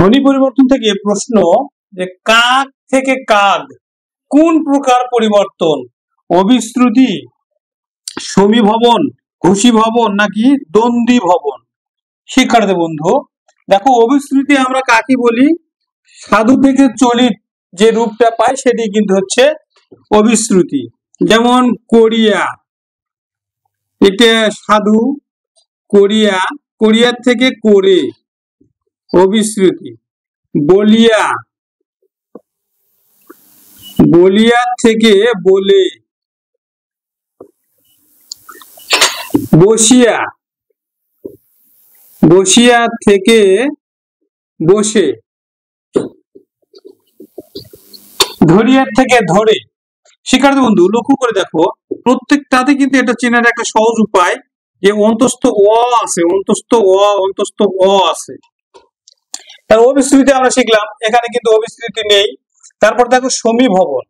ধ্বনি পরিবর্তন থেকে প্রশ্ন যে কাক থেকে কাক কোন প্রকার পরিবর্তন? অবিশ্রুতি, সমীভবন, ঘোষীভবন নাকি দ্বন্দ্বীভবন? শিক্ষার্থী বন্ধু দেখো, অবিশ্রুতি আমরা কাকে বলি? সাধু থেকে চলিত যে রূপটা পাই সেটি কিন্তু হচ্ছে অবিশ্রুতি। যেমন কোরিয়া, এটা সাধু, কোরিয়া, কোরিয়ার থেকে করে অবিশ্রুতি। বলিয়া, বলিয়ার থেকে বলে। বসিয়া, বসিয়া থেকে বসে। ধরিয়ার থেকে ধরে। শিক্ষার্থী বন্ধু লক্ষ্য করে দেখো, প্রত্যেকটাতে কিন্তু এটা চেনার একটা সহজ উপায় যে অন্তস্থ অ আছে, অন্তস্থ অ, অন্তস্থ অ আছে। তার অবিশ্রুতি আমরা শিখলাম, এখানে কিন্তু অবিশ্রুতি নেই। তারপর দেখো সমীভবন,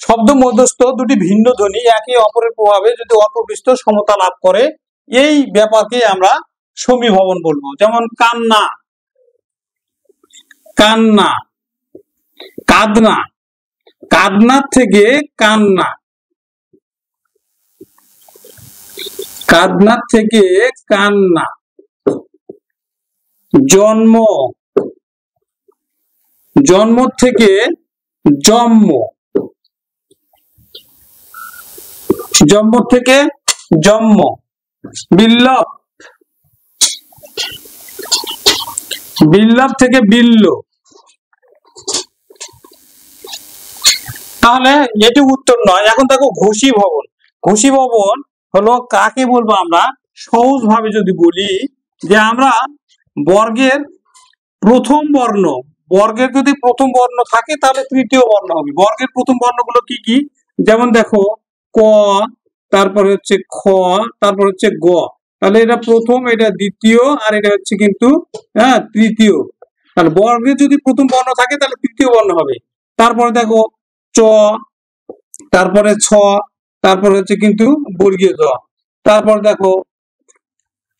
শব্দ মধ্যস্থ দুটি ভিন্ন ধ্বনি একে অপরের প্রভাবে যদি অল্পবিষ্ট সমতা লাভ করে, এই ব্যাপারকে আমরা সমীভবন বলবো। যেমন কান্না, কান্না, কাঁদনা, কাঁদনার থেকে কান্না, কাঁদনার থেকে কান্না। জন্ম, জন্ম থেকে জন্ম, জন্ম থেকে জন্ম। বিল্লব, বিল্লব থেকে বিল্ল। তাহলে এটি উত্তর নয়। এখন দেখো ঘোষীভবন, ঘোষীভবন হলো কাকে বলবো আমরা? সহজ ভাবে যদি বলি যে আমরা বর্গের প্রথম বর্ণ, বর্গের যদি প্রথম বর্ণ থাকে তাহলে তৃতীয় বর্ণ হবে। বর্গের প্রথম বর্ণগুলো কি কি? যেমন দেখো ক, তারপর হচ্ছে খ, তারপর হচ্ছে গ। তাহলে এটা প্রথম, এটা দ্বিতীয়, আর এটা হচ্ছে কিন্তু তৃতীয়। তাহলে বর্গের যদি প্রথম বর্ণ থাকে তাহলে তৃতীয় বর্ণ হবে। তারপরে দেখো চ, তারপরে ছ, তারপর হচ্ছে কিন্তু বর্গীয় জ। তারপর দেখো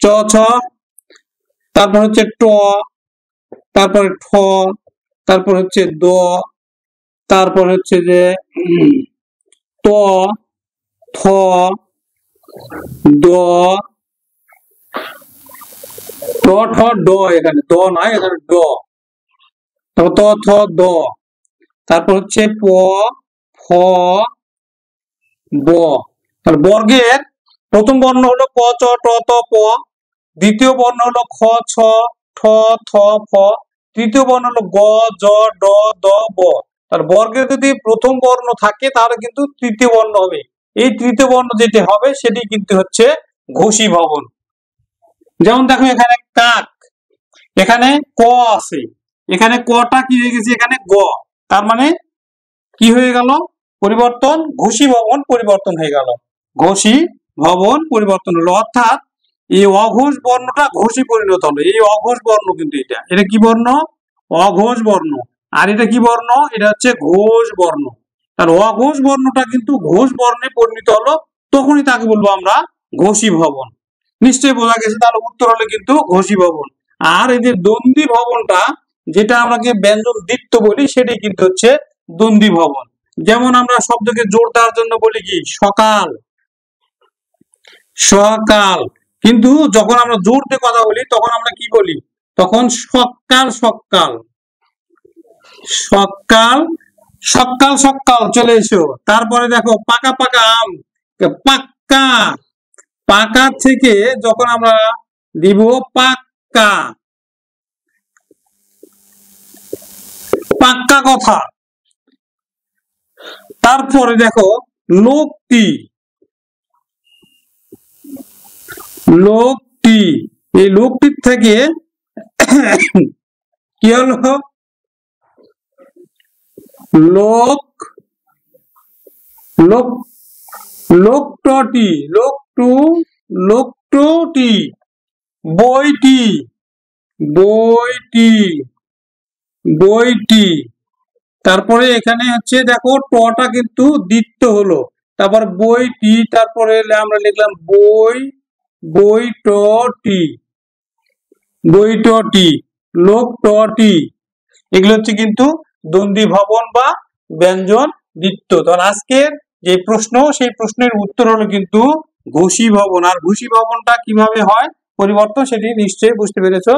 চ ছ, তারপর হচ্ছে ট, তারপরে ঠ, তারপর হচ্ছে দ, তারপর হচ্ছে যে ত, থ, দ, ট ঠ ড, এখানে দ নয়, এখানে ড। ত থ দ, তারপর হচ্ছে প, ফ, ব। তাহলে বর্গের প্রথম বর্ণ হলো ক চ ট ত প, দ্বিতীয় বর্ণ হলো খ ছ ঠ থ ফ, তৃতীয় বর্ণ হলো গ জ ড দ ব। তার বর্গের যদি প্রথম বর্ণ থাকে তাহলে কিন্তু তৃতীয় বর্ণ হবে। এই তৃতীয় বর্ণ যেটি হবে সেটি কিন্তু হচ্ছে ঘোষীভবন। যেমন দেখো এখানে কাক, এখানে ক আছে, এখানে কটা কি হয়ে গেছে? এখানে গ। তার মানে কি হয়ে গেল? পরিবর্তন, ঘোষীভবন পরিবর্তন হয়ে গেল, ঘোষীভবন পরিবর্তন হলো। অর্থাৎ এই অঘোষ বর্ণটা ঘোষী পরিণত হলো। এই অঘোষ বর্ণ কিন্তু এটা কি বর্ণ? অঘোষ বর্ণ। আর এটা কি বর্ণ? এটা হচ্ছে ঘোষ বর্ণ। তার অঘোষ বর্ণটা কিন্তু ঘোষ বর্ণে পরিণত হলো, তখনই তাকে বলবো আমরা ঘোষীভবন। নিশ্চয়ই বোঝা গেছে। তাহলে উত্তর হলে কিন্তু ঘোষীভবন। আর এই যে দ্বন্দ্বীভবনটা, যেটা আমরাকে ব্যঞ্জন দ্বিত্ব বলি, সেটি কিন্তু হচ্ছে দ্বন্দ্বীভবন। যেমন আমরা শব্দকে জোর দেওয়ার জন্য বলি কি? সকাল, সকাল। কিন্তু যখন আমরা জোর দিয়ে কথা বলি তখন আমরা কি বলি? তখন সকাল, সকাল, সকাল, সকাল, সকাল চলে এসো। তারপরে দেখো পাকা পাকা আম, পাক্কা, পাকা থেকে যখন আমরা দিব পাক্কা, পাক্কা কথা। তারপরে দেখো লোকটি, লোকটি, এই লোকটির থেকে কি হলো? লোক, লোক, লোকটি, লোকটু, লোকটি। বইটি, বইটি, বইটি। তারপরে এখানে হচ্ছে দেখো টটা কিন্তু দ্বিত্ব হলো। তারপর বইটি, তারপরে আমরা লিখলাম বই, বইটি, বইটি। লোক ট টি এগুলো হচ্ছে কিন্তু দ্বন্দ্বী ভবন বা ব্যঞ্জন বৃত্ত। তখন আজকের যে প্রশ্ন সেই প্রশ্নের উত্তর হলো কিন্তু ঘোষী ভবন। আর ঘোষী ভবনটা কিভাবে হয় পরিবর্তন সেটি নিশ্চয়ই বুঝতে পেরেছো।